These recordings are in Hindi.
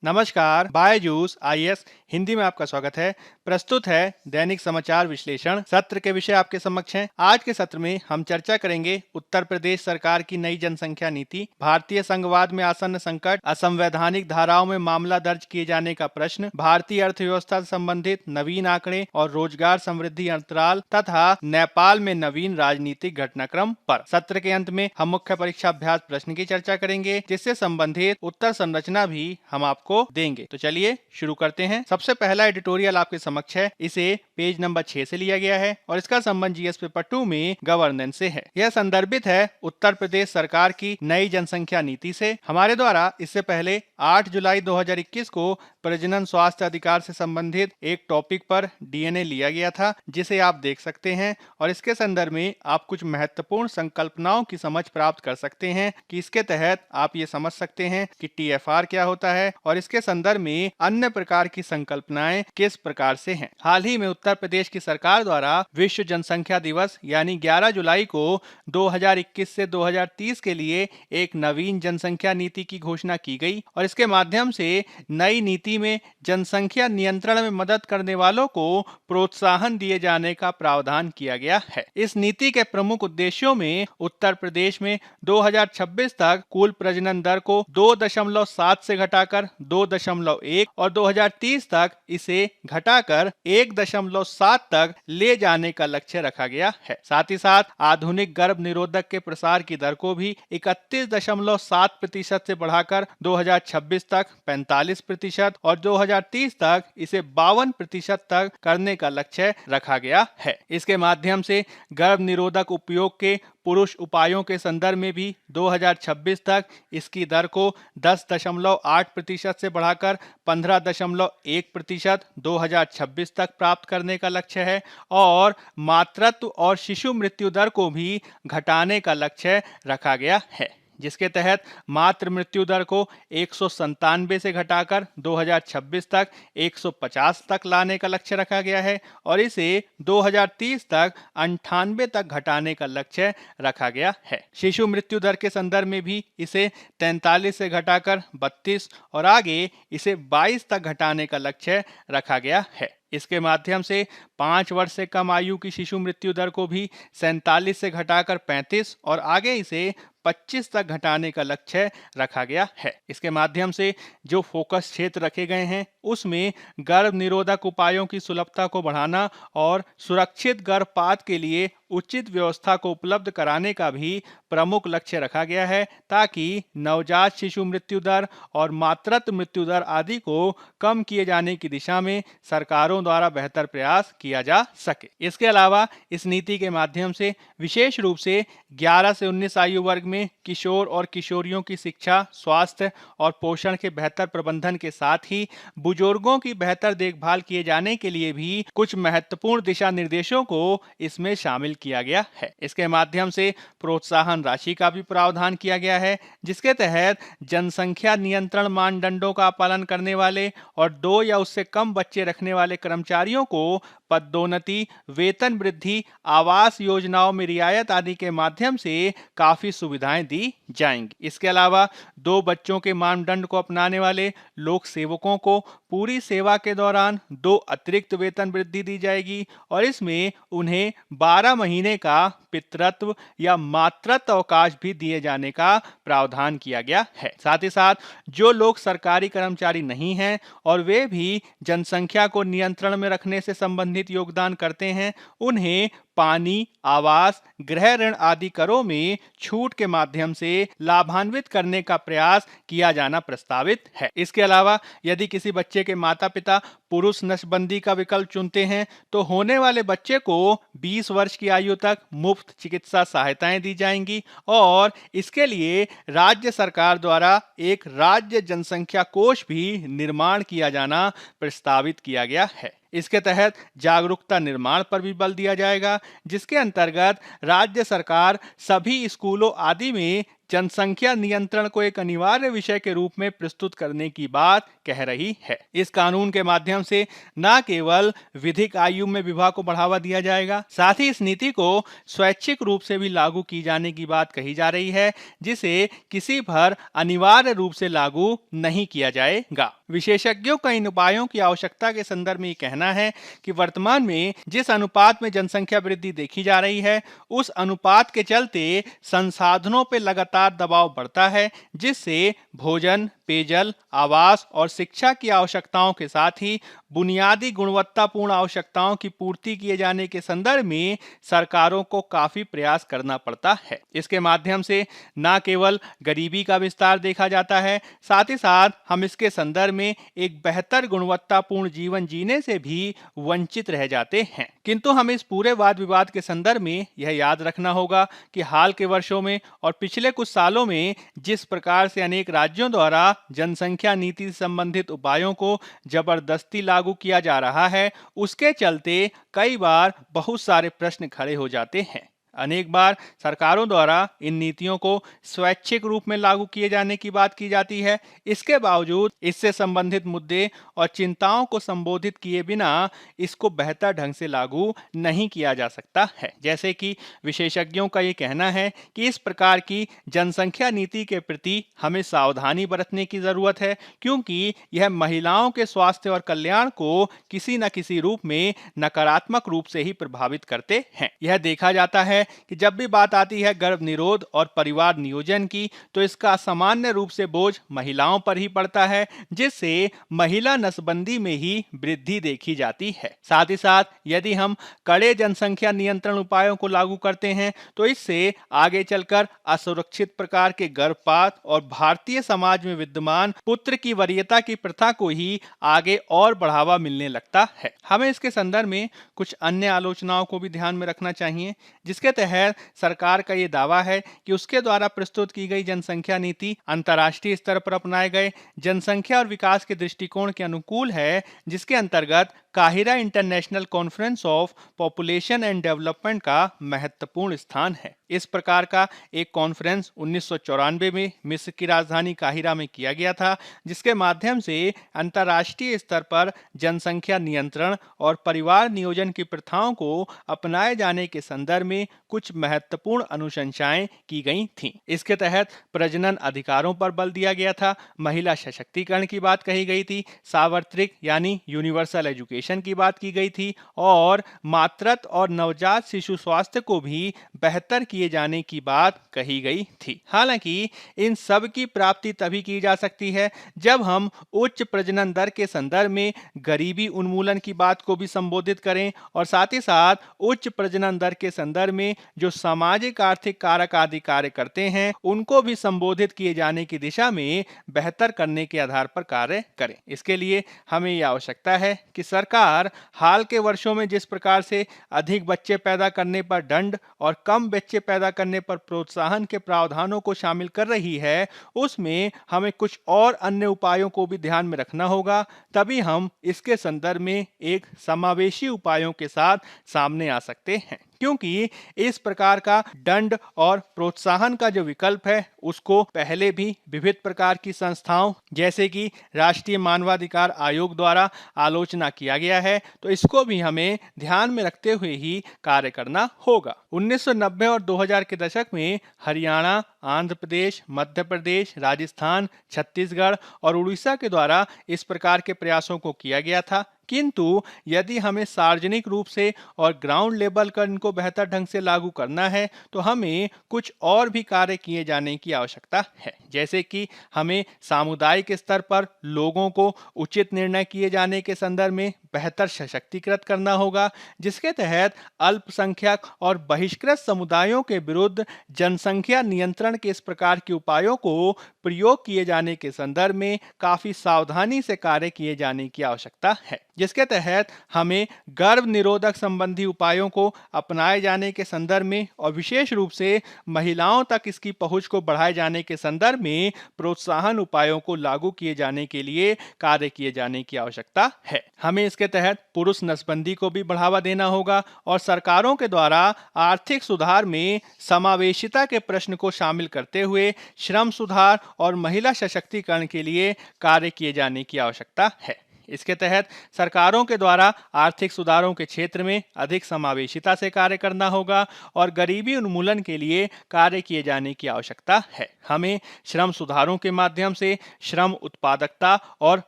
नमस्कार, बायजूस आईएएस हिंदी में आपका स्वागत है। प्रस्तुत है दैनिक समाचार विश्लेषण। सत्र के विषय आपके समक्ष हैं। आज के सत्र में हम चर्चा करेंगे उत्तर प्रदेश सरकार की नई जनसंख्या नीति, भारतीय संघवाद में आसन्न संकट, असंवैधानिक धाराओं में मामला दर्ज किए जाने का प्रश्न, भारतीय अर्थव्यवस्था से संबंधित नवीन आंकड़े और रोजगार समृद्धि अंतराल तथा नेपाल में नवीन राजनीतिक घटनाक्रम पर। सत्र के अंत में हम मुख्य परीक्षा अभ्यास प्रश्न की चर्चा करेंगे, जिससे संबंधित उत्तर संरचना भी हम आपको देंगे। तो चलिए शुरू करते हैं। सबसे पहला एडिटोरियल आपके समक्ष है। इसे पेज नंबर 6 से लिया गया है और इसका संबंध जीएस पेपर 2 में गवर्नेंस से है। यह संदर्भित है उत्तर प्रदेश सरकार की नई जनसंख्या नीति से। हमारे द्वारा इससे पहले 8 जुलाई 2021 को प्रजनन स्वास्थ्य अधिकार से संबंधित एक टॉपिक पर डीएनए लिया गया था, जिसे आप देख सकते हैं और इसके संदर्भ में आप कुछ महत्वपूर्ण संकल्पनाओं की समझ प्राप्त कर सकते हैं कि इसके तहत आप ये समझ सकते हैं कि टीएफआर क्या होता है और इसके संदर्भ में अन्य प्रकार की संकल्पनाएं किस प्रकार से हैं। हाल ही में उत्तर प्रदेश की सरकार द्वारा विश्व जनसंख्या दिवस यानी 11 जुलाई को 2021 से 2030 के लिए एक नवीन जनसंख्या नीति की घोषणा की गई और इसके माध्यम से नई नीति में जनसंख्या नियंत्रण में मदद करने वालों को प्रोत्साहन दिए जाने का प्रावधान किया गया है। इस नीति के प्रमुख उद्देश्यों में उत्तर प्रदेश में 2026 तक कुल प्रजनन दर को 2.7 से घटाकर 2.1 और 2030 तक इसे घटाकर 1.7 तक ले जाने का लक्ष्य रखा गया है। साथ ही साथ आधुनिक गर्भ निरोधक के प्रसार की दर को भी 31.7% से बढ़ाकर 2026 तक 45% और 2030 तक इसे 52% तक करने का लक्ष्य रखा गया है। इसके माध्यम से गर्भ निरोधक उपयोग के पुरुष उपायों के संदर्भ में भी 2026 तक इसकी दर को 10.8% से बढ़ाकर 15.1% 2026 तक प्राप्त करने का लक्ष्य है और मातृत्व और शिशु मृत्यु दर को भी घटाने का लक्ष्य रखा गया है, जिसके तहत मातृ मृत्यु दर को 197 से घटाकर 2026 तक 150 तक लाने का लक्ष्य रखा गया है और इसे 2030 तक 98 तक घटाने का लक्ष्य रखा गया है। शिशु मृत्यु दर के संदर्भ में भी इसे 43 से घटाकर 32 और आगे इसे 22 तक घटाने का लक्ष्य रखा गया है। इसके माध्यम से 5 वर्ष से कम आयु की शिशु मृत्यु दर को भी 47 से घटाकर 35 और आगे इसे 25 तक घटाने का लक्ष्य रखा गया है। इसके माध्यम से जो फोकस क्षेत्र रखे गए हैं उसमें गर्भ निरोधक उपायों की सुलभता को बढ़ाना और सुरक्षित गर्भपात के लिए उचित व्यवस्था को उपलब्ध कराने का भी प्रमुख लक्ष्य रखा गया है, ताकि नवजात शिशु मृत्यु दर और मातृत्व मृत्यु दर आदि को कम किए जाने की दिशा में सरकारों द्वारा बेहतर प्रयास किया जा सके। इसके अलावा इस नीति के माध्यम से विशेष रूप से 11 से 19 आयु वर्ग में किशोर और किशोरियों की शिक्षा, स्वास्थ्य और पोषण के बेहतर प्रबंधन के साथ ही बुजुर्गों की बेहतर देखभाल किए जाने के लिए भी कुछ महत्वपूर्ण दिशा निर्देशों को इसमें शामिल किया गया है। इसके माध्यम से प्रोत्साहन राशि का भी प्रावधान किया गया है, जिसके तहत जनसंख्या नियंत्रण मानदंडों का पालन करने वाले और 2 या उससे कम बच्चे रखने वाले कर्मचारियों को पदोन्नति, वेतन वृद्धि, आवास योजनाओं में रियायत आदि के माध्यम से काफी सुविधाएं दी जाएंगी। इसके अलावा 2 बच्चों के मानदंड को अपनाने वाले लोक सेवकों को पूरी सेवा के दौरान 2 अतिरिक्त वेतन वृद्धि दी जाएगी और इसमें उन्हें 12 महीने का पितृत्व या मातृत्व अवकाश भी दिए जाने का प्रावधान किया गया है। साथ ही साथ जो लोग सरकारी कर्मचारी नहीं हैं और वे भी जनसंख्या को नियंत्रण में रखने से संबंधित योगदान करते हैं, उन्हें पानी, आवास, गृह ऋण आदि करों में छूट के माध्यम से लाभान्वित करने का प्रयास किया जाना प्रस्तावित है। इसके अलावा यदि किसी बच्चे के माता पिता पुरुष नसबंदी का विकल्प चुनते हैं तो होने वाले बच्चे को 20 वर्ष की आयु तक मुफ्त चिकित्सा सहायताएं दी जाएंगी और इसके लिए राज्य सरकार द्वारा एक राज्य जनसंख्या कोष भी निर्माण किया जाना प्रस्तावित किया गया है। इसके तहत जागरूकता निर्माण पर भी बल दिया जाएगा, जिसके अंतर्गत राज्य सरकार सभी स्कूलों आदि में जनसंख्या नियंत्रण को एक अनिवार्य विषय के रूप में प्रस्तुत करने की बात कह रही है। इस कानून के माध्यम से न केवल विधिक आयु में विवाह को बढ़ावा दिया जाएगा, साथ ही इस नीति को स्वैच्छिक रूप से भी लागू की जाने की बात कही जा रही है, जिसे किसी पर अनिवार्य रूप से लागू नहीं किया जाएगा। विशेषज्ञों का इन उपायों की आवश्यकता के संदर्भ में कहना है कि वर्तमान में जिस अनुपात में जनसंख्या वृद्धि देखी जा रही है, उस अनुपात के चलते संसाधनों पर लगातार दबाव बढ़ता है, जिससे भोजन, पेयजल, आवास और शिक्षा की आवश्यकताओं के साथ ही बुनियादी गुणवत्तापूर्ण आवश्यकताओं की पूर्ति किए जाने के संदर्भ में सरकारों को काफी प्रयास करना पड़ता है। इसके माध्यम से न केवल गरीबी का विस्तार देखा जाता है, साथ ही साथ हम इसके संदर्भ में एक बेहतर गुणवत्तापूर्ण जीवन जीने से भी वंचित रह जाते हैं। किंतु हमें इस पूरे वाद विवाद के संदर्भ में यह याद रखना होगा कि हाल के वर्षों में और पिछले कुछ सालों में जिस प्रकार से अनेक राज्यों द्वारा जनसंख्या नीति से संबंधित उपायों को जबरदस्ती लागू किया जा रहा है, उसके चलते कई बार बहुत सारे प्रश्न खड़े हो जाते हैं। अनेक बार सरकारों द्वारा इन नीतियों को स्वैच्छिक रूप में लागू किए जाने की बात की जाती है। इसके बावजूद इससे संबंधित मुद्दे और चिंताओं को संबोधित किए बिना इसको बेहतर ढंग से लागू नहीं किया जा सकता है। जैसे कि विशेषज्ञों का ये कहना है कि इस प्रकार की जनसंख्या नीति के प्रति हमें सावधानी बरतने की जरूरत है, क्योंकि यह महिलाओं के स्वास्थ्य और कल्याण को किसी न किसी रूप में नकारात्मक रूप से ही प्रभावित करते हैं। यह देखा जाता है कि जब भी बात आती है गर्भ निरोध और परिवार नियोजन की, तो इसका सामान्य रूप से बोझ महिलाओं पर ही पड़ता है, जिससे महिला नसबंदी में ही वृद्धि देखी जाती है। साथ ही साथ यदि हम कड़े जनसंख्या नियंत्रण उपायों को लागू करते हैं, तो इससे आगे चलकर असुरक्षित प्रकार के गर्भपात और भारतीय समाज में विद्यमान पुत्र की वरीयता की प्रथा को ही आगे और बढ़ावा मिलने लगता है। हमें इसके संदर्भ में कुछ अन्य आलोचनाओं को भी ध्यान में रखना चाहिए, जिसके तहत सरकार का ये दावा है कि उसके द्वारा प्रस्तुत की गई जनसंख्या नीति अंतर्राष्ट्रीय स्तर पर अपनाए गए जनसंख्या और विकास के दृष्टिकोण के अनुकूल है, जिसके अंतर्गत Cairo international conference of population and development का महत्वपूर्ण स्थान है। इस प्रकार का एक कॉन्फ्रेंस 1994 में मिस्र की राजधानी काहिरा में किया गया था, जिसके माध्यम से अंतर्राष्ट्रीय स्तर पर जनसंख्या नियंत्रण और परिवार नियोजन की प्रथाओं को अपनाए जाने के संदर्भ में कुछ महत्वपूर्ण अनुशंसाएं की गई थीं। इसके तहत प्रजनन अधिकारों पर बल दिया गया था, महिला सशक्तिकरण की बात कही गई थी, सार्वत्रिक यानी यूनिवर्सल एजुकेशन की बात की गई थी और मातृत्व और नवजात शिशु स्वास्थ्य को भी बेहतर किए जाने की बात कही गई थी। हालांकि इन सब की प्राप्ति तभी की जा सकती है जब हम उच्च प्रजनन दर के संदर्भ में गरीबी उन्मूलन की बात को भी संबोधित करें और साथ ही साथ उच्च प्रजनन दर के संदर्भ में जो सामाजिक आर्थिक कारक आदि कार्य करते हैं उनको भी संबोधित किए जाने की दिशा में बेहतर करने के आधार पर कार्य करें। इसके लिए हमें यह आवश्यकता है कि सरकार हाल के वर्षों में जिस प्रकार से अधिक बच्चे पैदा करने पर दंड और कम बच्चे पैदा करने पर प्रोत्साहन के प्रावधानों को शामिल कर रही है, उसमें हमें कुछ और अन्य उपायों को भी ध्यान में रखना होगा, तभी हम इसके संदर्भ में एक समावेशी उपायों के साथ सामने आ सकते हैं। क्योंकि इस प्रकार का दंड और प्रोत्साहन का जो विकल्प है उसको पहले भी विविध प्रकार की संस्थाओं जैसे कि राष्ट्रीय मानवाधिकार आयोग द्वारा आलोचना किया गया है, तो इसको भी हमें ध्यान में रखते हुए ही कार्य करना होगा। 1990 और 2000 के दशक में हरियाणा, आंध्र प्रदेश, मध्य प्रदेश, राजस्थान, छत्तीसगढ़ और उड़ीसा के द्वारा इस प्रकार के प्रयासों को किया गया था, किंतु यदि हमें सार्वजनिक रूप से और ग्राउंड लेवल पर इनको बेहतर ढंग से लागू करना है तो हमें कुछ और भी कार्य किए जाने की आवश्यकता है। जैसे कि हमें सामुदायिक स्तर पर लोगों को उचित निर्णय किए जाने के संदर्भ में बेहतर सशक्तिकृत करना होगा, जिसके तहत अल्पसंख्यक और बहिष्कृत समुदायों के विरुद्ध जनसंख्या नियंत्रण के इस प्रकार के उपायों को प्रयोग किए जाने के संदर्भ में काफी सावधानी से कार्य किए जाने की आवश्यकता है, जिसके तहत हमें गर्भ निरोधक संबंधी उपायों को अपनाए जाने के संदर्भ में और विशेष रूप से महिलाओं तक इसकी पहुंच को बढ़ाए जाने के संदर्भ में प्रोत्साहन उपायों को लागू किए जाने के लिए कार्य किए जाने की आवश्यकता है। हमें इसके तहत पुरुष नसबंदी को भी बढ़ावा देना होगा और सरकारों के द्वारा आर्थिक सुधार में समावेशिता के प्रश्न को शामिल करते हुए श्रम सुधार और महिला सशक्तिकरण के लिए कार्य किए जाने की आवश्यकता है। इसके तहत सरकारों के द्वारा आर्थिक सुधारों के क्षेत्र में अधिक समावेशिता से कार्य करना होगा और गरीबी उन्मूलन के लिए कार्य किए जाने की आवश्यकता है। हमें श्रम सुधारों के माध्यम से श्रम उत्पादकता और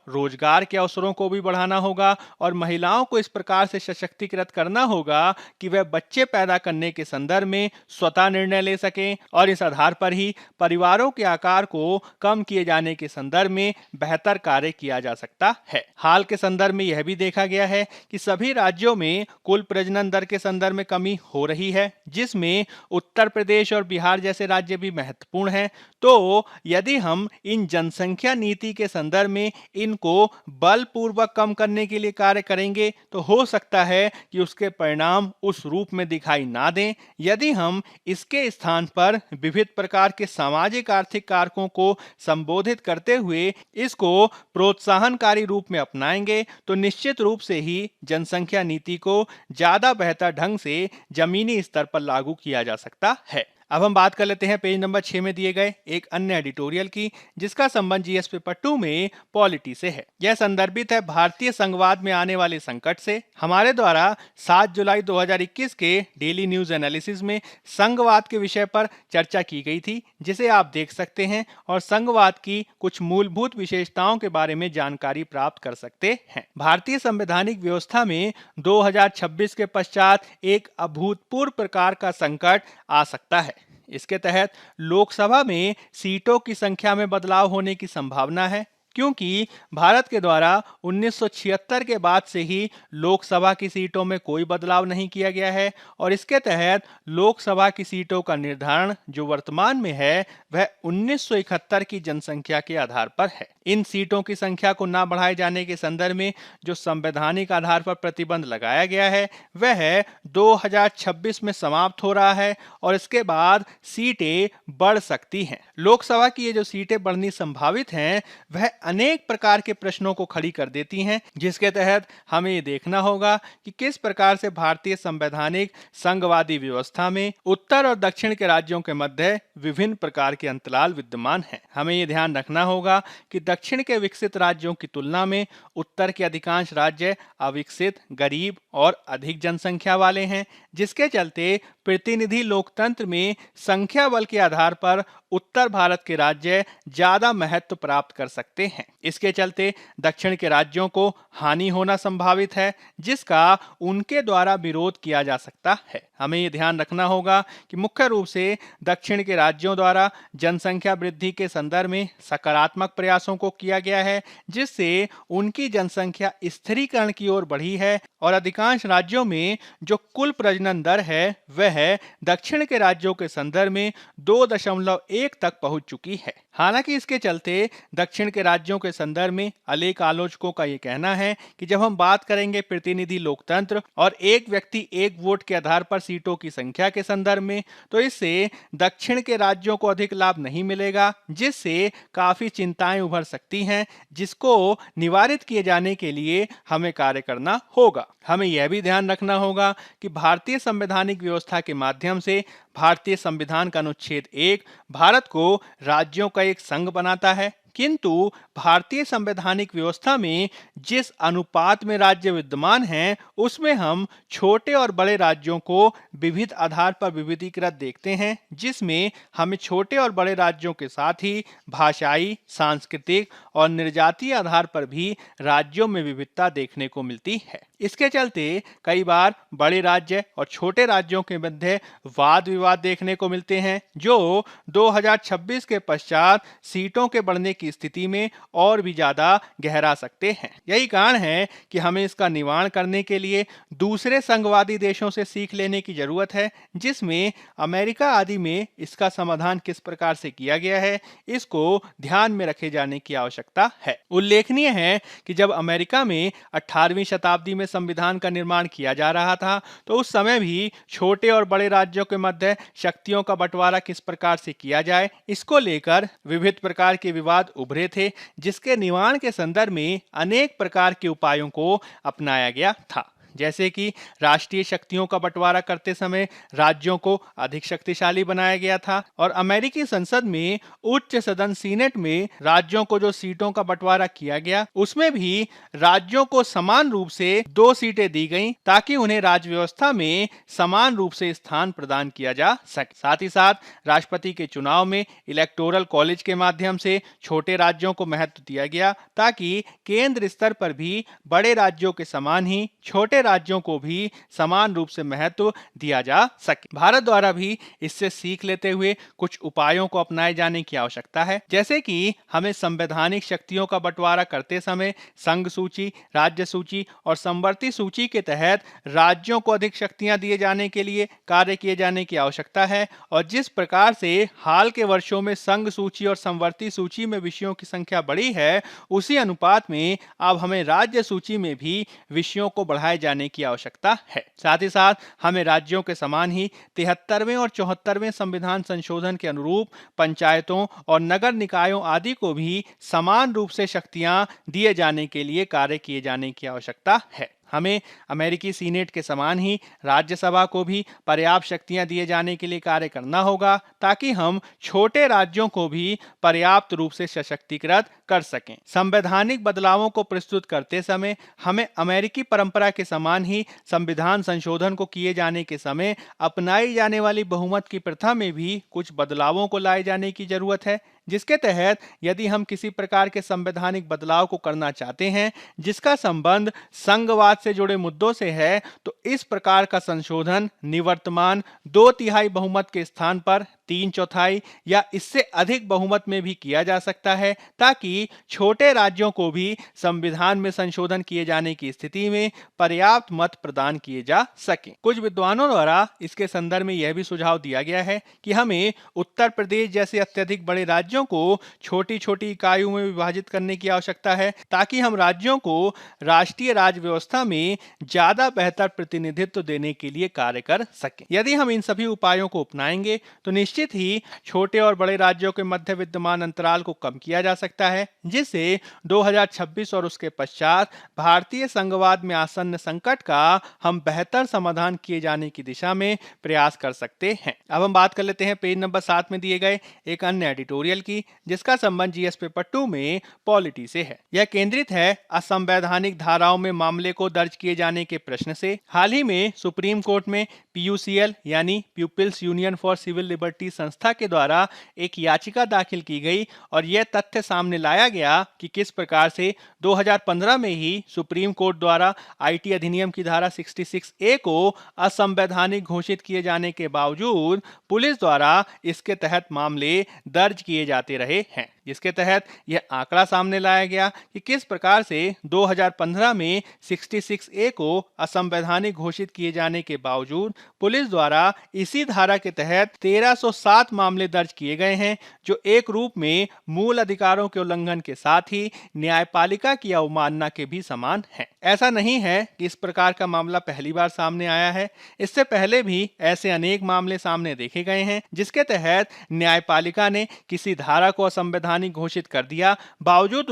रोजगार के अवसरों को भी बढ़ाना होगा और महिलाओं को इस प्रकार से सशक्तिकृत करना होगा कि वह बच्चे पैदा करने के संदर्भ में स्वतः निर्णय ले सकें और इस आधार पर ही परिवारों के आकार को कम किए जाने के संदर्भ में बेहतर कार्य किया जा सकता है। हाल के संदर्भ में यह भी देखा गया है कि सभी राज्यों में कुल प्रजनन दर के संदर्भ में कमी हो रही है, जिसमें उत्तर प्रदेश और बिहार जैसे राज्य भी महत्वपूर्ण हैं। तो यदि हम इन जनसंख्या नीति के संदर्भ में इनको बलपूर्वक कम करने के लिए कार्य करेंगे तो हो सकता है कि उसके परिणाम उस रूप में दिखाई ना दें। यदि हम इसके स्थान पर विविध प्रकार के सामाजिक आर्थिक कारकों को संबोधित करते हुए इसको प्रोत्साहनकारी रूप में अपनाएंगे तो निश्चित रूप से ही जनसंख्या नीति को ज्यादा बेहतर ढंग से जमीनी स्तर पर लागू किया जा सकता है। अब हम बात कर लेते हैं पेज नंबर 6 में दिए गए एक अन्य एडिटोरियल की, जिसका संबंध जीएस पेपर 2 में पॉलिटी से है। यह संदर्भित है भारतीय संघवाद में आने वाले संकट से। हमारे द्वारा 7 जुलाई 2021 के डेली न्यूज एनालिसिस में संघवाद के विषय पर चर्चा की गई थी, जिसे आप देख सकते हैं और संघवाद की कुछ मूलभूत विशेषताओं के बारे में जानकारी प्राप्त कर सकते हैं। भारतीय संवैधानिक व्यवस्था में 2026 के पश्चात एक अभूतपूर्व प्रकार का संकट आ सकता है। इसके तहत लोकसभा में सीटों की संख्या में बदलाव होने की संभावना है, क्योंकि भारत के द्वारा 1976 के बाद से ही लोकसभा की सीटों में कोई बदलाव नहीं किया गया है और इसके तहत लोकसभा की सीटों का निर्धारण जो वर्तमान में है वह 1971 की जनसंख्या के आधार पर है। इन सीटों की संख्या को ना बढ़ाए जाने के संदर्भ में जो संवैधानिक आधार पर प्रतिबंध लगाया गया है वह 2026 में समाप्त हो रहा है और इसके बाद सीटें बढ़ सकती हैं। लोकसभा की ये जो सीटें बढ़नी संभावित हैं वह अनेक प्रकार के प्रश्नों को खड़ी कर देती हैं, जिसके तहत हमें ये देखना होगा कि किस प्रकार से भारतीय संवैधानिक संघवादी व्यवस्था में उत्तर और दक्षिण के राज्यों के मध्य विभिन्न प्रकार के अंतराल विद्यमान हैं। हमें ये ध्यान रखना होगा कि दक्षिण के विकसित राज्यों की तुलना में उत्तर के अधिकांश राज्य अविकसित, गरीब और अधिक जनसंख्या वाले हैं, जिसके चलते प्रतिनिधि लोकतंत्र में संख्या बल के आधार पर उत्तर भारत के राज्य ज्यादा महत्व प्राप्त कर सकते हैं। इसके चलते दक्षिण के राज्यों को हानि होना संभावित है, जिसका उनके द्वारा विरोध किया जा सकता है। हमें ये ध्यान रखना होगा कि मुख्य रूप से दक्षिण के राज्यों द्वारा जनसंख्या वृद्धि के संदर्भ में सकारात्मक प्रयासों को किया गया है, जिससे उनकी जनसंख्या स्थिरीकरण की ओर बढ़ी है और अधिकांश राज्यों में जो कुल प्रजनन दर है वह दक्षिण के राज्यों के संदर्भ में 2.1 तक पहुंच चुकी है। हालांकि इसके चलते दक्षिण के राज्यों के संदर्भ में अनेक आलोचकों का यह कहना है कि जब हम बात करेंगे प्रतिनिधि लोकतंत्र और एक व्यक्ति एक वोट के आधार पर सीटों की संख्या के संदर्भ में, तो इससे दक्षिण के राज्यों को अधिक लाभ नहीं मिलेगा, जिससे काफी चिंताएं उभर सकती हैं, जिसको निवारित किए जाने के लिए हमें कार्य करना होगा। हमें यह भी ध्यान रखना होगा कि भारतीय संवैधानिक व्यवस्था के माध्यम से भारतीय संविधान का अनुच्छेद 1 भारत को राज्यों का एक संघ बनाता है, किंतु भारतीय संवैधानिक व्यवस्था में जिस अनुपात में राज्य विद्यमान हैं उसमें हम छोटे और बड़े राज्यों को विविध आधार पर विविधीकृत देखते हैं, जिसमें हमें छोटे और बड़े राज्यों के साथ ही भाषाई, सांस्कृतिक और निर्जातीय आधार पर भी राज्यों में विविधता देखने को मिलती है। इसके चलते कई बार बड़े राज्य और छोटे राज्यों के मध्य वाद विवाद देखने को मिलते हैं, जो 2026 के पश्चात सीटों के बढ़ने की स्थिति में और भी ज्यादा गहरा सकते हैं। यही कारण है कि हमें इसका निवारण करने के लिए दूसरे संघवादी देशों से सीख लेने की जरूरत है, जिसमें अमेरिका आदि में इसका समाधान किस प्रकार से किया गया है, इसको ध्यान में रखे जाने की आवश्यकता है। उल्लेखनीय है कि जब अमेरिका में 18वीं शताब्दी में संविधान का निर्माण किया जा रहा था तो उस समय भी छोटे और बड़े राज्यों के मध्य शक्तियों का बंटवारा किस प्रकार से किया जाए, इसको लेकर विविध प्रकार के विवाद उभरे थे, जिसके निर्माण के संदर्भ में अनेक प्रकार के उपायों को अपनाया गया था। जैसे कि राष्ट्रीय शक्तियों का बंटवारा करते समय राज्यों को अधिक शक्तिशाली बनाया गया था और अमेरिकी संसद में उच्च सदन सीनेट में राज्यों को जो सीटों का बंटवारा किया गया उसमें भी राज्यों को समान रूप से 2 सीटें दी गईं ताकि उन्हें राज्य व्यवस्था में समान रूप से स्थान प्रदान किया जा सके। साथ ही साथ राष्ट्रपति के चुनाव में इलेक्टोरल कॉलेज के माध्यम से छोटे राज्यों को महत्व दिया गया ताकि केंद्र स्तर पर भी बड़े राज्यों के समान ही छोटे राज्यों को भी समान रूप से महत्व दिया जा सके। भारत द्वारा भी इससे सीख लेते हुए कुछ उपायों को अपनाए जाने की आवश्यकता है, जैसे कि हमें संवैधानिक शक्तियों का बंटवारा करते समय संघ सूची, राज्य सूची और समवर्ती सूची के तहत राज्यों को अधिक शक्तियां दिए जाने के लिए कार्य किए जाने की आवश्यकता है। और जिस प्रकार से हाल के वर्षों में संघ सूची और समवर्ती सूची में विषयों की संख्या बढ़ी है, उसी अनुपात में अब हमें राज्य सूची में भी विषयों को बढ़ाए जाने की आवश्यकता है। साथ ही साथ हमें राज्यों के समान ही 73वें और 74वें संविधान संशोधन के अनुरूप पंचायतों और नगर निकायों आदि को भी समान रूप से शक्तियां दिए जाने के लिए कार्य किए जाने की आवश्यकता है। हमें अमेरिकी सीनेट के समान ही राज्यसभा को भी पर्याप्त शक्तियां दिए जाने के लिए कार्य करना होगा ताकि हम छोटे राज्यों को भी पर्याप्त रूप से सशक्तिकृत कर सकें। संवैधानिक बदलावों को प्रस्तुत करते समय हमें अमेरिकी परंपरा के समान ही संविधान संशोधन को किए जाने के समय अपनाई जाने वाली बहुमत की प्रथा में भी कुछ बदलावों को लाए जाने की जरूरत है, जिसके तहत यदि हम किसी प्रकार के संवैधानिक बदलाव को करना चाहते हैं जिसका संबंध संघवाद से जुड़े मुद्दों से है, तो इस प्रकार का संशोधन निवर्तमान 2/3 बहुमत के स्थान पर 3/4 या इससे अधिक बहुमत में भी किया जा सकता है ताकि छोटे राज्यों को भी संविधान में संशोधन किए जाने की स्थिति में पर्याप्त मत प्रदान किए जा सके। कुछ विद्वानों द्वारा इसके संदर्भ में यह भी सुझाव दिया गया है कि हमें उत्तर प्रदेश जैसे अत्यधिक बड़े राज्यों को छोटी छोटी इकाइयों में विभाजित करने की आवश्यकता है ताकि हम राज्यों को राष्ट्रीय राज्य व्यवस्था में ज्यादा बेहतर प्रतिनिधित्व देने के लिए कार्य कर सकें। यदि हम इन सभी उपायों को अपनाएंगे तो निश्चित ही छोटे और बड़े राज्यों के मध्य विद्यमान अंतराल को कम किया जा सकता है, जिससे 2026 और उसके पश्चात भारतीय संघवाद में आसन्न संकट का हम बेहतर समाधान किए जाने की दिशा में प्रयास कर सकते हैं। अब हम बात कर लेते हैं पेज नंबर 7 में दिए गए एक अन्य एडिटोरियल की, जिसका संबंध जीएस पेपर 2 में पॉलिटी से है। यह केंद्रित है असंवैधानिक धाराओं में मामले को दर्ज किए जाने के प्रश्न से। हाल ही में सुप्रीम कोर्ट में पीयूसीएल यानी People's Union for Civil Liberty संस्था के द्वारा एक याचिका दाखिल की गई और यह तथ्य सामने लाया गया कि किस प्रकार से 2015 में ही सुप्रीम कोर्ट द्वारा आईटी अधिनियम की धारा 66A को असंवैधानिक घोषित किए जाने के बावजूद पुलिस द्वारा इसके तहत मामले दर्ज किए जाते रहे हैं, जिसके तहत यह आंकड़ा सामने लाया गया कि किस प्रकार से 2015 में 66A को असंवैधानिक घोषित किए जाने के बावजूद पुलिस द्वारा इसी धारा के तहत 1307 मामले दर्ज किए गए हैं, जो एक रूप में मूल अधिकारों के उल्लंघन के साथ ही न्यायपालिका की अवमानना के भी समान है। ऐसा नहीं है कि इस प्रकार का मामला पहली बार सामने आया है, इससे पहले भी ऐसे अनेक मामले सामने देखे गए हैं जिसके तहत न्यायपालिका ने किसी धारा को असंवैधानिक घोषित कर दिया, बावजूद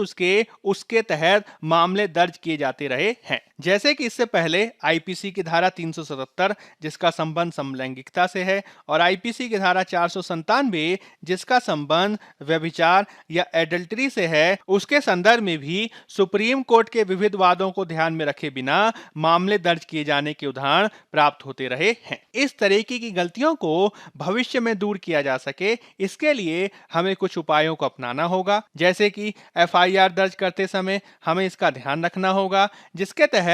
उसके तहत मामले दर्ज किए जाते रहे हैं। जैसे कि इससे पहले आईपीसी की धारा 377 जिसका संबंध समलैंगिकता से है और आईपीसी की धारा 497 जिसका संबंध व्यभिचार या एडल्टरी से है, उसके संदर्भ में भी सुप्रीम कोर्ट के विविध वादों को ध्यान में रखे बिना मामले दर्ज किए जाने के उदाहरण प्राप्त होते रहे हैं। इस तरीके की गलतियों को भविष्य में दूर किया जा सके, इसके लिए हमें कुछ उपायों को अपनाना होगा, जैसे कि एफआईआर दर्ज करते समय हमें इसका ध्यान रखना होगा, जिसके तहत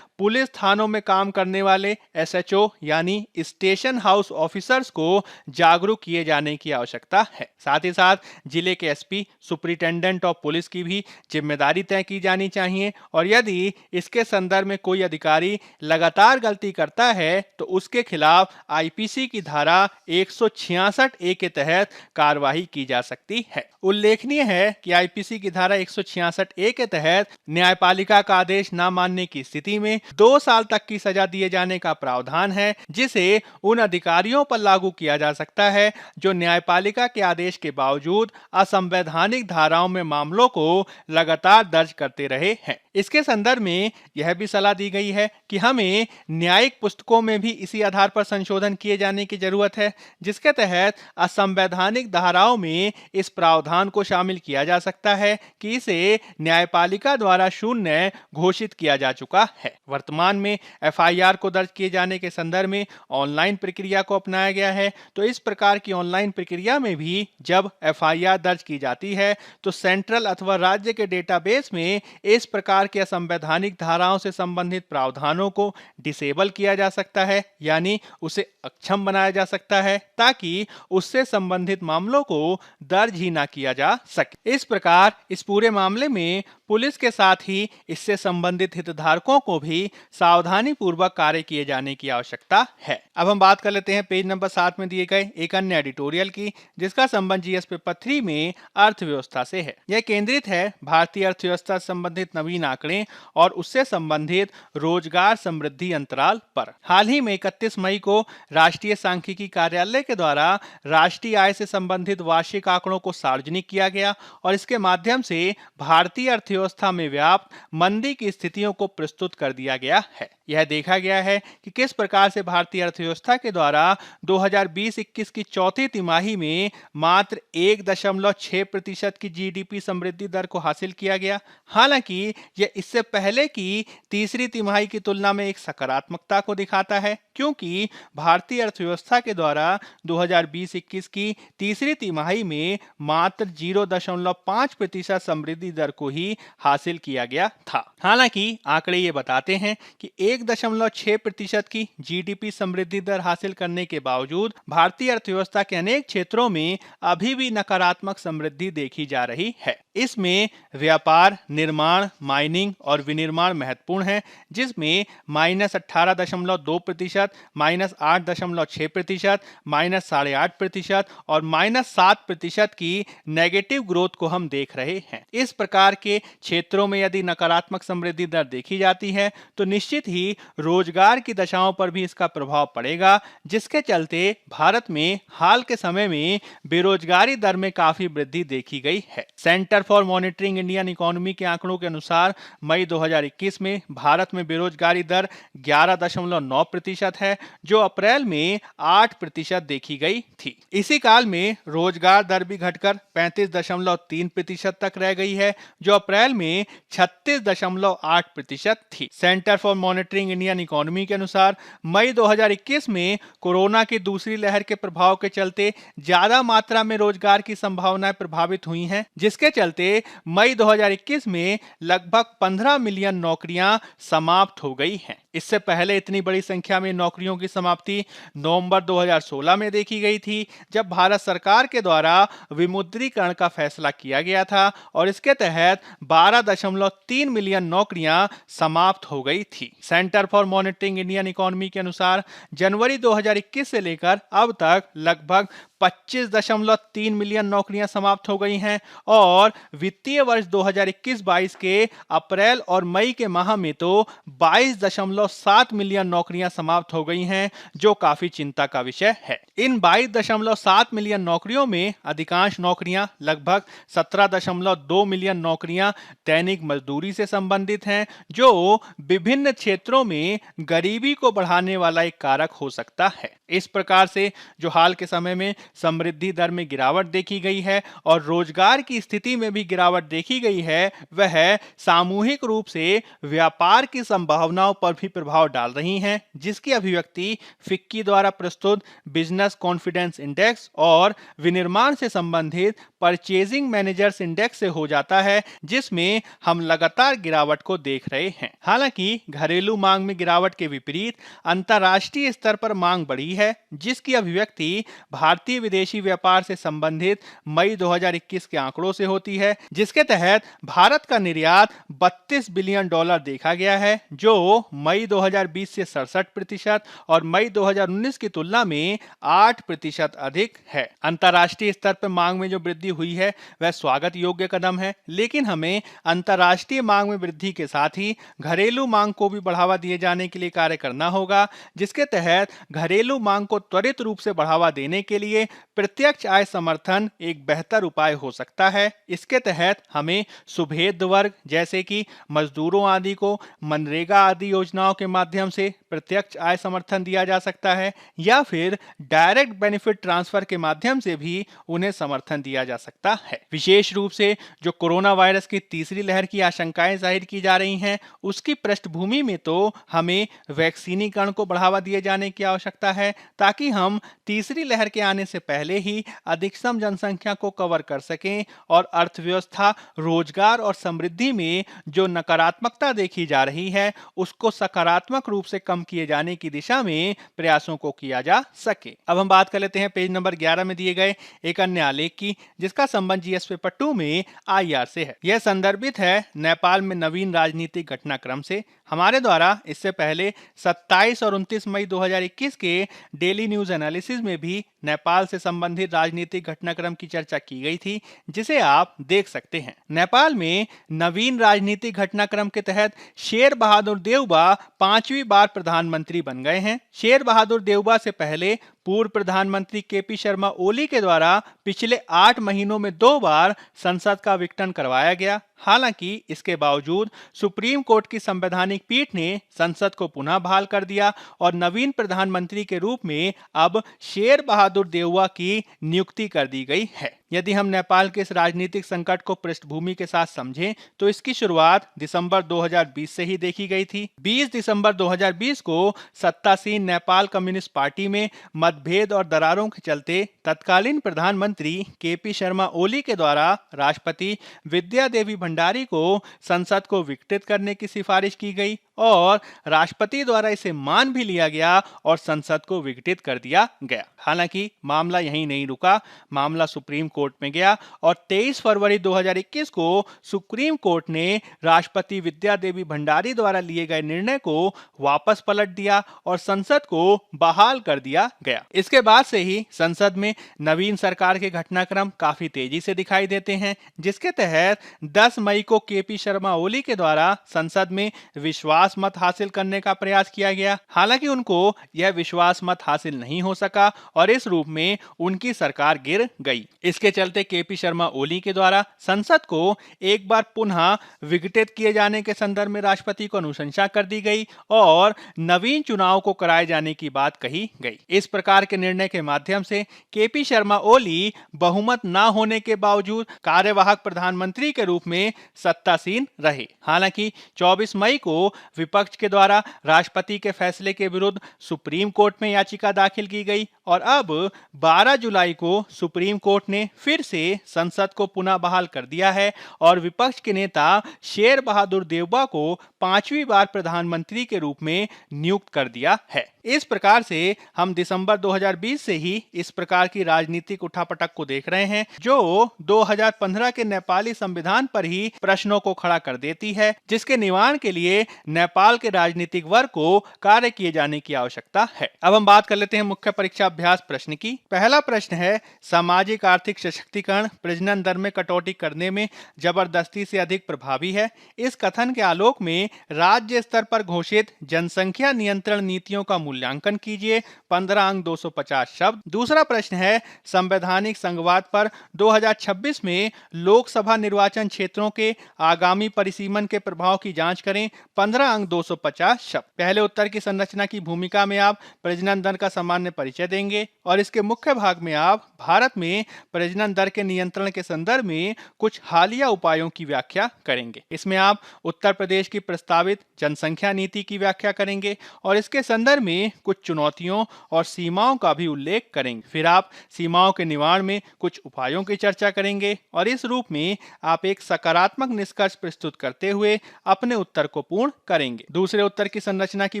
पुलिस थानों में काम करने वाले एसएचओ यानी स्टेशन हाउस ऑफिसर्स को जागरूक किए जाने की आवश्यकता है। साथ ही साथ जिले के एसपी, सुपरिटेंडेंट ऑफ पुलिस की भी जिम्मेदारी तय की जानी चाहिए और यदि इसके संदर्भ में कोई अधिकारी लगातार गलती करता है तो उसके खिलाफ आईपीसी की धारा 166A के तहत कार्यवाही की जा सकती है। उल्लेखनीय है कि आईपीसी की धारा 166A के तहत न्यायपालिका का आदेश न मानने की स्थिति में 2 साल तक की सजा दिए जाने का प्रावधान है, जिसे उन अधिकारियों पर लागू किया जा सकता है जो न्यायपालिका के आदेश के बावजूद असंवैधानिक धाराओं में मामलों को लगातार दर्ज करते रहे हैं। इसके संदर्भ में यह भी सलाह दी गई है कि हमें न्यायिक पुस्तकों में भी इसी आधार पर संशोधन किए जाने की जरूरत है, जिसके तहत असंवैधानिक धाराओं में इस प्रावधान को शामिल किया जा सकता है कि इसे न्यायपालिका द्वारा शून्य घोषित किया जा चुका है। वर्तमान में एफआईआर को दर्ज किए जाने के संदर्भ में ऑनलाइन प्रक्रिया को अपनाया गया है। तो इस प्रकार की ऑनलाइन प्रक्रिया में भी जब एफआईआर दर्ज की जाती है तो सेंट्रल अथवा राज्य के डेटाबेस में इस प्रकार के असंवैधानिक धाराओं से संबंधित प्रावधानों को डिसेबल किया जा सकता है, यानी उसे अक्षम बनाया जा सकता है, ताकि उससे संबंधित मामलों को दर्ज ही ना किया जा सके। इस प्रकार इस पूरे मामले में पुलिस के साथ ही इससे संबंधित हितधारकों को भी सावधानी पूर्वक कार्य किए जाने की आवश्यकता है। अब हम बात कर लेते हैं पेज नंबर 7 में दिए गए एक अन्य एडिटोरियल की, जिसका संबंध जीएस पेपर 3 में अर्थव्यवस्था से है। यह केंद्रित है भारतीय अर्थव्यवस्था से संबंधित नवीन आंकड़े और उससे संबंधित रोजगार समृद्धि अंतराल पर। हाल ही में 31 मई को राष्ट्रीय सांख्यिकी कार्यालय के द्वारा राष्ट्रीय आय से संबंधित वार्षिक आंकड़ों को सार्वजनिक किया गया और इसके माध्यम से भारतीय अर्थव्यवस्था में व्याप्त मंदी की स्थितियों को प्रस्तुत कर दिया गया है। यह देखा गया है कि किस प्रकार से भारतीय अर्थव्यवस्था के द्वारा 2020-21 की चौथी तिमाही में मात्र 1.6% की जीडीपी समृद्धि दर को हासिल किया गया। हालांकि यह इससे पहले की तीसरी तिमाही की तुलना में एक सकारात्मकता को दिखाता है, क्योंकि भारतीय अर्थव्यवस्था के द्वारा 2020-21 की तीसरी तिमाही में मात्र 0.5% समृद्धि दर को ही हासिल किया गया था। हालांकि आंकड़े ये बताते हैं कि 1.6% की जीडीपी समृद्धि दर हासिल करने के बावजूद भारतीय अर्थव्यवस्था के अनेक क्षेत्रों में अभी भी नकारात्मक समृद्धि देखी जा रही है। इसमें व्यापार, निर्माण, माइनिंग और विनिर्माण महत्वपूर्ण है, जिसमें -18.2%, -8.6%, -8.5% और -7% की नेगेटिव ग्रोथ को हम देख रहे हैं। इस प्रकार के क्षेत्रों में यदि नकारात्मक समृद्धि दर देखी जाती है तो निश्चित ही रोजगार की दशाओं पर भी इसका प्रभाव पड़ेगा, जिसके चलते भारत में हाल के समय में बेरोजगारी दर में काफी वृद्धि देखी गई है। Centre for monitoring Indian economy के आंकड़ों के अनुसार मई 2021 में भारत में बेरोजगारी दर 11.9% है, जो अप्रैल में 8% देखी गई थी। इसी काल में रोजगार दर भी घटकर 35.3% तक रह गई है, जो अप्रैल में 36.8% थी। Centre for monitoring Indian economy के अनुसार मई 2021 में कोरोना की दूसरी लहर के प्रभाव के चलते ज्यादा मात्रा में रोजगार की संभावनाएं प्रभावित हुई हैं, जिसके चलते मई 2021 में लगभग 15 मिलियन नौकरियां समाप्त हो गई हैं। इससे पहले इतनी बड़ी संख्या में नौकरियों की समाप्ति नवंबर 2016 में देखी गई थी, जब भारत सरकार के द्वारा विमुद्रीकरण का फैसला किया गया था और इसके तहत 12.3 मिलियन नौकरियां समाप्त हो गई थी। Centre for monitoring Indian economy के अनुसार जनवरी 2021 से लेकर अब तक लगभग 25.3 मिलियन नौकरियां समाप्त हो गई हैं और वित्तीय वर्ष 2021-22 के अप्रैल और मई के माह में तो 22.7 मिलियन नौकरियां समाप्त हो गई हैं, जो काफी चिंता का विषय है। इन 22.7 मिलियन नौकरियों में अधिकांश नौकरियां, लगभग 17.2 मिलियन नौकरियां दैनिक मजदूरी से संबंधित हैं, जो विभिन्न क्षेत्रों में गरीबी को बढ़ाने वाला एक कारक हो सकता है। इस प्रकार से जो हाल के समय में समृद्धि दर में गिरावट देखी गई है और रोजगार की स्थिति में भी गिरावट देखी गई है, वह सामूहिक रूप से व्यापार की संभावनाओं पर भी प्रभाव डाल रही हैं, जिसकी अभिव्यक्ति फिक्की द्वारा प्रस्तुत बिजनेस कॉन्फिडेंस इंडेक्स और विनिर्माण से संबंधित परचेजिंग मैनेजर्स इंडेक्स से हो जाता है, जिसमें हम लगातार गिरावट को देख रहे हैं। हालांकि घरेलू मांग में गिरावट के विपरीत अंतर्राष्ट्रीय स्तर पर मांग बढ़ी है, जिसकी अभिव्यक्ति भारतीय विदेशी व्यापार से संबंधित मई 2021 के आंकड़ों से होती है, जिसके तहत भारत का निर्यात $32 बिलियन देखा गया है, जो मई 2020 से 67% और मई 2019 की तुलना में 8% अधिक है। अंतर्राष्ट्रीय स्तर पर मांग में जो वृद्धि हुई है वह स्वागत योग्य कदम है, लेकिन हमें अंतर्राष्ट्रीय मांग में वृद्धि के साथ ही घरेलू मांग को भी बढ़ावा दिए जाने के लिए कार्य करना होगा, जिसके तहत घरेलू मांग को त्वरित रूप से बढ़ावा देने के लिए प्रत्यक्ष आय समर्थन एक बेहतर उपाय हो सकता है। इसके तहत हमें सुभेद वर्ग जैसे कि मजदूरों आदि को मनरेगा आदि योजनाओं के माध्यम से प्रत्यक्ष आय समर्थन दिया जा सकता है, या फिर डायरेक्ट बेनिफिट ट्रांसफर के माध्यम से भी उन्हें समर्थन दिया जा सकता है। विशेष रूप से जो कोरोना वायरस की तीसरी लहर की आशंकाएं जाहिर की जा रही हैं, उसकी पृष्ठभूमि में तो हमें वैक्सीनीकरण को बढ़ावा दिए जाने की आवश्यकता है, ताकि हम तीसरी लहर के आने से पहले ही अधिकतम जनसंख्या को कवर कर सकें और अर्थव्यवस्था, रोजगार और समृद्धि में जो नकारात्मकता देखी जा रही है उसको सकारात्मक रूप से कम किए जाने की दिशा में प्रयासों को किया जा सके। अब हम बात कर लेते हैं पेज नंबर 11 में दिए गए एक अन्य आलेख की, जिसका संबंध जीएस पेपर 2 में आईआर से है। यह संदर्भित है नेपाल में नवीन राजनीतिक घटनाक्रम से। हमारे द्वारा इससे पहले 27 और 29 मई 2021 के डेली न्यूज एनालिसिस में भी नेपाल से संबंधित राजनीतिक घटनाक्रम की चर्चा की गई थी, जिसे आप देख सकते हैं। नेपाल में नवीन राजनीतिक घटनाक्रम के तहत शेर बहादुर देउबा 5वीं बार प्रधानमंत्री बन गए हैं। शेर बहादुर देउबा से पहले पूर्व प्रधानमंत्री केपी शर्मा ओली के द्वारा पिछले 8 महीनों में 2 बार संसद का विघटन करवाया गया। हालांकि इसके बावजूद सुप्रीम कोर्ट की संवैधानिक पीठ ने संसद को पुनः बहाल कर दिया और नवीन प्रधानमंत्री के रूप में अब शेर बहादुर देउबा की नियुक्ति कर दी गई है। यदि हम नेपाल के इस राजनीतिक संकट को पृष्ठभूमि के साथ समझें तो इसकी शुरुआत दिसंबर 2020 से ही देखी गई थी। 20 दिसंबर 2020 को सत्तासीन नेपाल कम्युनिस्ट पार्टी में मतभेद और दरारों के चलते तत्कालीन प्रधानमंत्री केपी शर्मा ओली के द्वारा राष्ट्रपति विद्या देवी भंडारी को संसद को विघटित करने की सिफारिश की गई और राष्ट्रपति द्वारा इसे मान भी लिया गया और संसद को विघटित कर दिया गया। हालांकि मामला यहीं नहीं रुका, मामला सुप्रीम कोर्ट में गया और 23 फरवरी 2021 को सुप्रीम कोर्ट ने राष्ट्रपति विद्या देवी भंडारी द्वारा लिए गए निर्णय को वापस पलट दिया और संसद को बहाल कर दिया गया। इसके बाद से ही संसद में नवीन सरकार के घटनाक्रम काफी तेजी से दिखाई देते हैं, जिसके तहत 10 मई को केपी शर्मा ओली के द्वारा संसद में विश्वास मत हासिल करने का प्रयास किया गया। हालांकि उनको यह विश्वास मत हासिल नहीं हो सका और इस रूप में उनकी सरकार गिर गई। इसके चलते केपी शर्मा ओली के द्वारा संसद को एक बार पुनः विघटित किए जाने के संदर्भ में राष्ट्रपति को अनुशंसा कर दी गई और नवीन चुनाव को कराए जाने की बात कही गई। इस प्रकार के निर्णय के माध्यम से केपी शर्मा ओली बहुमत न होने के बावजूद कार्यवाहक प्रधानमंत्री के रूप में सत्तासीन रहे। हालांकि 24 मई को विपक्ष के द्वारा राष्ट्रपति के फैसले के विरुद्ध सुप्रीम कोर्ट में याचिका दाखिल की गई और अब 12 जुलाई को सुप्रीम कोर्ट ने फिर से संसद को पुनः बहाल कर दिया है और विपक्ष के नेता शेर बहादुर देउबा को 5वीं बार प्रधानमंत्री के रूप में नियुक्त कर दिया है। इस प्रकार से हम दिसंबर 2020 से ही इस प्रकार की राजनीतिक उठापटक को देख रहे हैं, जो 2015 के नेपाली संविधान पर ही प्रश्नों को खड़ा कर देती है, जिसके निवारण के लिए नेपाल के राजनीतिक वर्ग को कार्य किए जाने की आवश्यकता है। अब हम बात कर लेते हैं मुख्य परीक्षा अभ्यास प्रश्न की। पहला प्रश्न है, सामाजिक आर्थिक सशक्तिकरण प्रजनन दर में कटौती करने में जबरदस्ती से अधिक प्रभावी है। इस कथन के आलोक में राज्य स्तर पर घोषित जनसंख्या नियंत्रण नीतियों का मूल्यांकन कीजिए। 15 अंक 250 शब्द। दूसरा प्रश्न है, संवैधानिक संघवाद पर 2026 में लोकसभा निर्वाचन क्षेत्रों के आगामी परिसीमन के प्रभाव की जांच करें। 15 अंक 250 शब्द। पहले उत्तर की संरचना की भूमिका में आप प्रजनन दर का सामान्य परिचय देंगे और इसके मुख्य भाग में आप भारत में प्रजनन प्रजनन दर के नियंत्रण के संदर्भ में कुछ हालिया उपायों की व्याख्या करेंगे। इसमें आप उत्तर प्रदेश की प्रस्तावित जनसंख्या नीति की व्याख्या करेंगे और इसके संदर्भ में कुछ चुनौतियों और सीमाओं का भी उल्लेख करेंगे। फिर आप सीमाओं के निवारण में कुछ उपायों की चर्चा करेंगे और इस रूप में आप एक सकारात्मक निष्कर्ष प्रस्तुत करते हुए अपने उत्तर को पूर्ण करेंगे। दूसरे उत्तर की संरचना की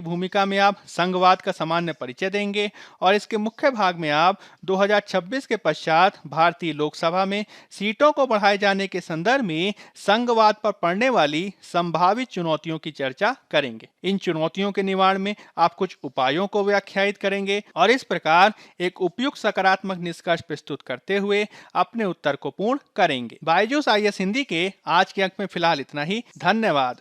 भूमिका में आप संघवाद का सामान्य परिचय देंगे और इसके मुख्य भाग में आप 2026 के पश्चात भारतीय लोकसभा में सीटों को बढ़ाए जाने के संदर्भ में संघवाद पर पड़ने वाली संभावित चुनौतियों की चर्चा करेंगे। इन चुनौतियों के निवारण में आप कुछ उपायों को व्याख्यायित करेंगे और इस प्रकार एक उपयुक्त सकारात्मक निष्कर्ष प्रस्तुत करते हुए अपने उत्तर को पूर्ण करेंगे। बायजूस आईएएस हिंदी के आज के अंक में फिलहाल इतना ही। धन्यवाद।